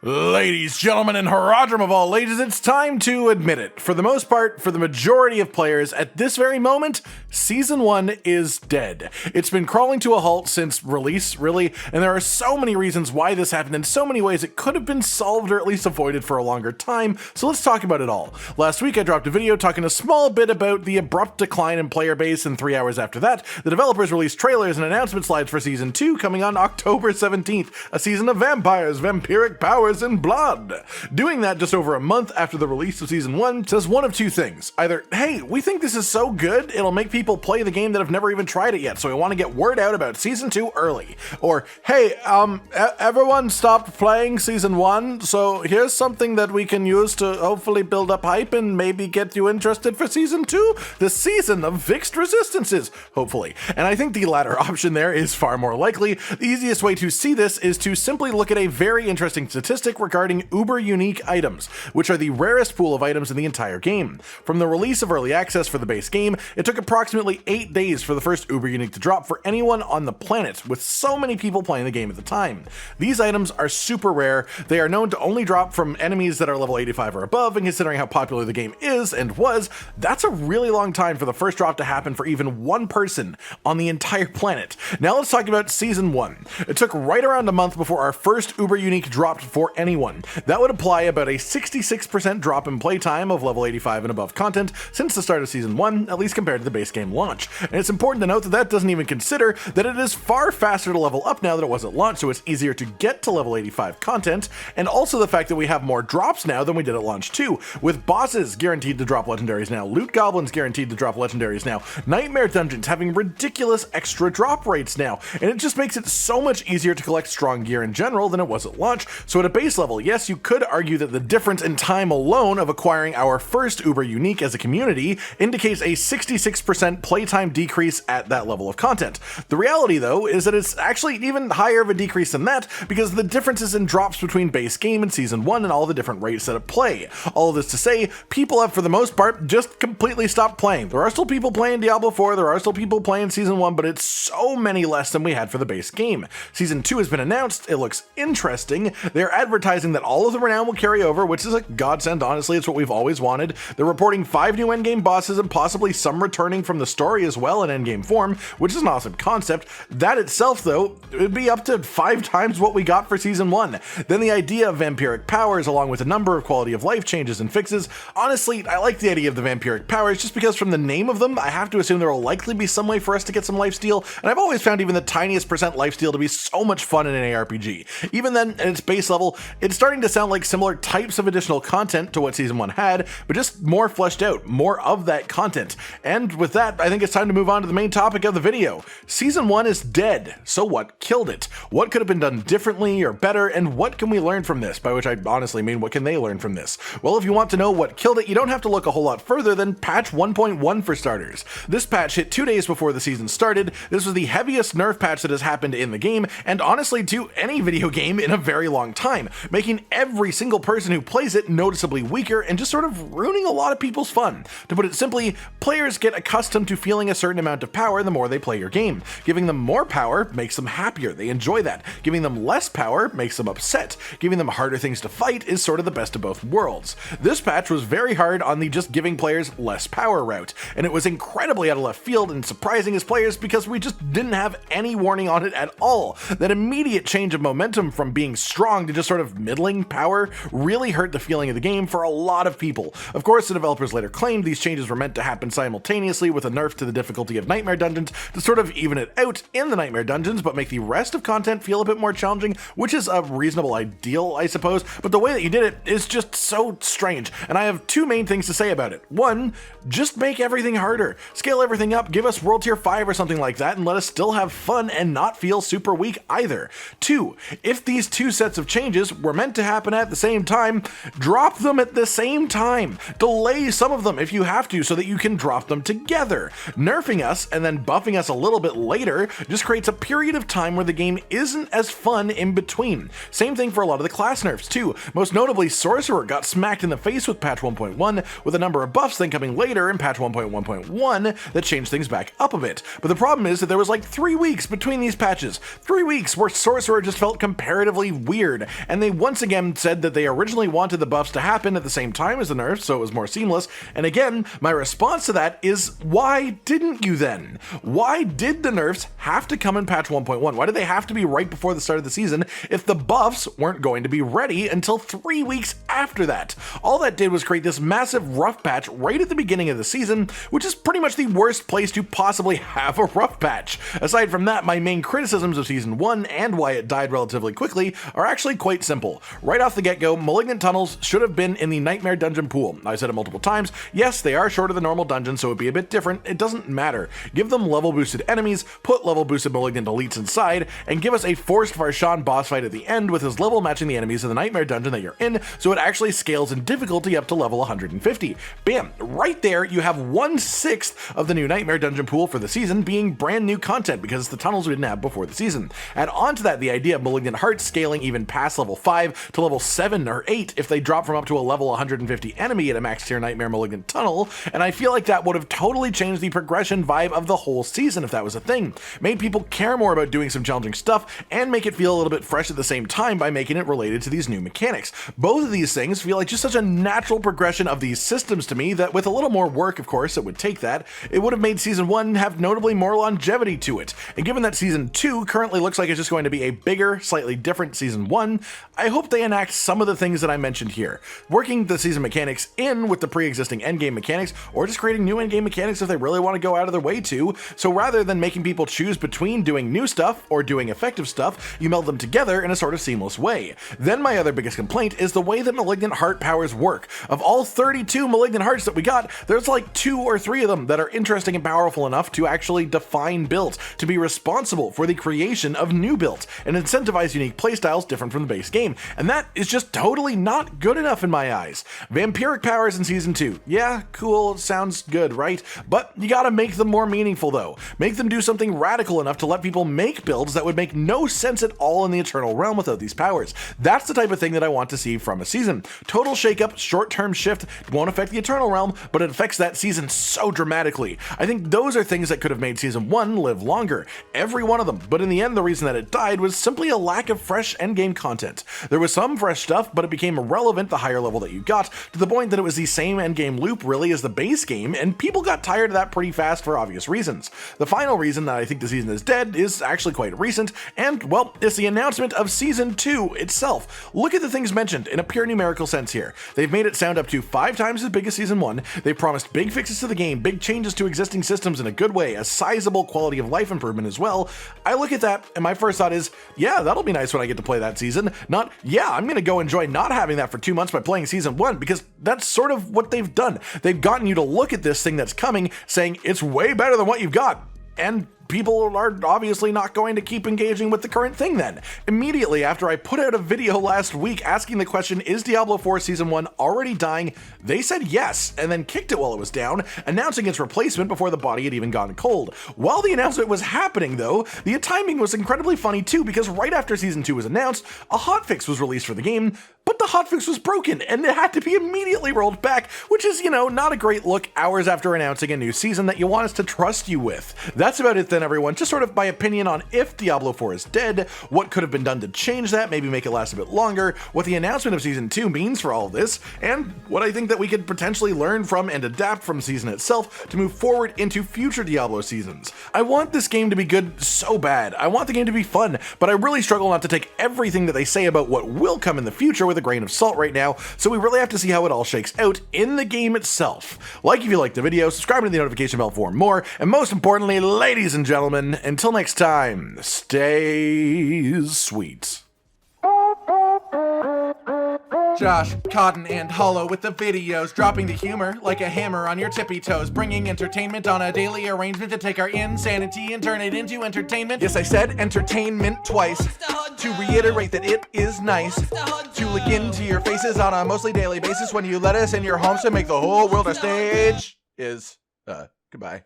Ladies, gentlemen, and haradrim of all ages, it's time to admit it. For the most part, for the majority of players, at this very moment, Season 1 is dead. It's been crawling to a halt since release, really, and there are so many reasons why this happened in so many ways it could have been solved or at least avoided for a longer time, so let's talk about it all. Last week I dropped a video talking a small bit about the abrupt decline in player base, and 3 hours after that, the developers released trailers and announcement slides for Season 2 coming on October 17th, a season of vampires, vampiric powers, and blood. Doing that just over a month after the release of Season 1 says one of two things. Either, hey, we think this is so good, it'll make people play the game that have never even tried it yet, so we want to get word out about Season 2 early. Or, hey, everyone stopped playing Season 1, so here's something that we can use to hopefully build up hype and maybe get you interested for Season 2, the season of fixed resistances, hopefully. And I think the latter option there is far more likely. The easiest way to see this is to simply look at a very interesting statistic regarding uber unique items, which are the rarest pool of items in the entire game. From the release of early access for the base game, it took approximately 8 days for the first uber unique to drop for anyone on the planet, with so many people playing the game at the time. These items are super rare, they are known to only drop from enemies that are level 85 or above, and considering how popular the game is and was, that's a really long time for the first drop to happen for even one person on the entire planet. Now let's talk about Season 1. It took right around a month before our first uber unique dropped for anyone. That would imply about a 66% drop in playtime of level 85 and above content since the start of Season 1, at least compared to the base game launch. And it's important to note that that doesn't even consider that it is far faster to level up now than it was at launch, so it's easier to get to level 85 content, and also the fact that we have more drops now than we did at launch too, with bosses guaranteed to drop legendaries now, loot goblins guaranteed to drop legendaries now, nightmare dungeons having ridiculous extra drop rates now, and it just makes it so much easier to collect strong gear in general than it was at launch. So at a base level, yes, you could argue that the difference in time alone of acquiring our first uber unique as a community indicates a 66% playtime decrease at that level of content. The reality though is that it's actually even higher of a decrease than that because the differences in drops between base game and Season 1 and all the different rates that it play. All of this to say, people have for the most part just completely stopped playing. There are still people playing Diablo 4, there are still people playing Season 1, but it's so many less than we had for the base game. Season 2 has been announced, it looks interesting, they're advertising that all of the renown will carry over, which is a godsend, honestly, it's what we've always wanted. They're reporting 5 new endgame bosses and possibly some returning from the story as well in endgame form, which is an awesome concept. That itself, though, would be up to 5 times what we got for Season 1. Then the idea of vampiric powers, along with a number of quality of life changes and fixes. Honestly, I like the idea of the vampiric powers just because from the name of them, I have to assume there will likely be some way for us to get some lifesteal, and I've always found even the tiniest percent lifesteal to be so much fun in an ARPG. Even then, at its base level, it's starting to sound like similar types of additional content to what Season 1 had, but just more fleshed out, more of that content. And with that, I think it's time to move on to the main topic of the video. Season 1 is dead, so what killed it? What could have been done differently or better, and what can we learn from this? By which I honestly mean, what can they learn from this? Well, if you want to know what killed it, you don't have to look a whole lot further than patch 1.1 for starters. This patch hit 2 days before the season started. This was the heaviest nerf patch that has happened in the game, and honestly to any video game in a very long time, making every single person who plays it noticeably weaker and just sort of ruining a lot of people's fun. To put it simply, players get accustomed to feeling a certain amount of power the more they play your game. Giving them more power makes them happier, they enjoy that. Giving them less power makes them upset. Giving them harder things to fight is sort of the best of both worlds. This patch was very hard on the just giving players less power route, and it was incredibly out of left field and surprising as players because we just didn't have any warning on it at all. That immediate change of momentum from being strong to just sort of middling power really hurt the feeling of the game for a lot of people. Of course, the developers later claimed these changes were meant to happen simultaneously with a nerf to the difficulty of nightmare dungeons to sort of even it out in the nightmare dungeons, but make the rest of content feel a bit more challenging, which is a reasonable ideal, I suppose, but the way that you did it is just so strange, and I have 2 main things to say about it. 1, just make everything harder. Scale everything up, give us World Tier 5 or something like that, and let us still have fun and not feel super weak either. 2, if these 2 sets of changes were meant to happen at the same time, drop them at the same time. Delay some of them if you have to so that you can drop them together. Nerfing us and then buffing us a little bit later just creates a period of time where the game isn't as fun in between. Same thing for a lot of the class nerfs too. Most notably, Sorcerer got smacked in the face with patch 1.1, with a number of buffs then coming later in patch 1.1.1 that changed things back up a bit. But the problem is that there was like 3 weeks between these patches. 3 weeks where Sorcerer just felt comparatively weird, and they once again said that they originally wanted the buffs to happen at the same time as the nerfs, so it was more seamless. And again, my response to that is, why didn't you then? Why did the nerfs have to come in patch 1.1? Why did they have to be right before the start of the season if the buffs weren't going to be ready until 3 weeks after that? All that did was create this massive rough patch right at the beginning of the season, which is pretty much the worst place to possibly have a rough patch. Aside from that, my main criticisms of Season 1 and why it died relatively quickly are actually quite simple. Right off the get-go, Malignant tunnels should have been in the Nightmare dungeon pool. I said it multiple times. Yes, they are shorter than normal dungeons, so it'd be a bit different. It doesn't matter. Give them level boosted enemies, put level boosted Malignant elites inside, and give us a forced Varshan boss fight at the end with his level matching the enemies in the Nightmare dungeon that you're in, so it actually scales in difficulty up to level 150. Bam! Right there, you have 1/6 of the new Nightmare dungeon pool for the season being brand new content because it's the tunnels we didn't have before the season. Add on to that the idea of Malignant hearts scaling even past level 5 to level 7 or 8 if they drop from up to a level 150 enemy at a max tier Nightmare Malignant tunnel, and I feel like that would have totally changed the progression vibe of the whole season if that was a thing. Made people care more about doing some challenging stuff and make it feel a little bit fresh at the same time by making it related to these new mechanics. Both of these things feel like just such a natural progression of these systems to me that with a little more work, of course, it would take that, it would have made Season 1 have notably more longevity to it. And given that Season 2 currently looks like it's just going to be a bigger, slightly different Season 1, I hope they enact some of the things that I mentioned here. Working the season mechanics in with the pre-existing endgame mechanics, or just creating new endgame mechanics if they really want to go out of their way to. So rather than making people choose between doing new stuff or doing effective stuff, you meld them together in a sort of seamless way. Then my other biggest complaint is the way that Malignant Heart powers work. Of all 32 Malignant Hearts that we got, there's like 2 or 3 of them that are interesting and powerful enough to actually define builds, to be responsible for the creation of new builds, and incentivize unique playstyles different from the base game. And that is just totally not good enough in my eyes. Vampiric powers in Season 2. Yeah, cool, sounds good, right? But you gotta make them more meaningful though. Make them do something radical enough to let people make builds that would make no sense at all in the Eternal Realm without these powers. That's the type of thing that I want to see from a season. Total shakeup, short-term shift won't affect the Eternal Realm, but it affects that season so dramatically. I think those are things that could have made Season 1 live longer. Every one of them. But in the end, the reason that it died was simply a lack of fresh endgame content. There was some fresh stuff, but it became irrelevant the higher level that you got, to the point that it was the same endgame loop really as the base game, and people got tired of that pretty fast for obvious reasons. The final reason that I think the season is dead is actually quite recent, and, well, it's the announcement of Season 2 itself. Look at the things mentioned in a pure numerical sense here. They've made it sound up to 5 times as big as Season 1, they've promised big fixes to the game, big changes to existing systems in a good way, a sizable quality of life improvement as well. I look at that, and my first thought is, yeah, that'll be nice when I get to play that season, not, yeah, I'm gonna go enjoy not having that for 2 months by playing Season 1, because that's sort of what they've done. They've gotten you to look at this thing that's coming, saying it's way better than what you've got, and people are obviously not going to keep engaging with the current thing then. Immediately after I put out a video last week asking the question, is Diablo 4 Season 1 already dying? They said yes, and then kicked it while it was down, announcing its replacement before the body had even gone cold. While the announcement was happening though, the timing was incredibly funny too, because right after Season 2 was announced, a hotfix was released for the game, but the hotfix was broken and it had to be immediately rolled back, which is, you know, not a great look hours after announcing a new season that you want us to trust you with. That's about it then, everyone. Just sort of my opinion on if Diablo 4 is dead, what could have been done to change that, maybe make it last a bit longer, what the announcement of Season 2 means for all of this, and what I think that we could potentially learn from and adapt from season itself to move forward into future Diablo seasons. I want this game to be good so bad. I want the game to be fun, but I really struggle not to take everything that they say about what will come in the future with a grain of salt right now, so we really have to see how it all shakes out in the game itself. Like if you liked the video, subscribe to the notification bell for more, and most importantly, ladies and gentlemen, until next time, stay sweet. Josh, Cotton, and Hollow with the videos, dropping the humor like a hammer on your tippy toes, bringing entertainment on a daily arrangement to take our insanity and turn it into entertainment. Yes, I said entertainment twice, to reiterate that it is nice to look into your faces on a mostly daily basis when you let us in your homes to make the whole world a stage. Goodbye.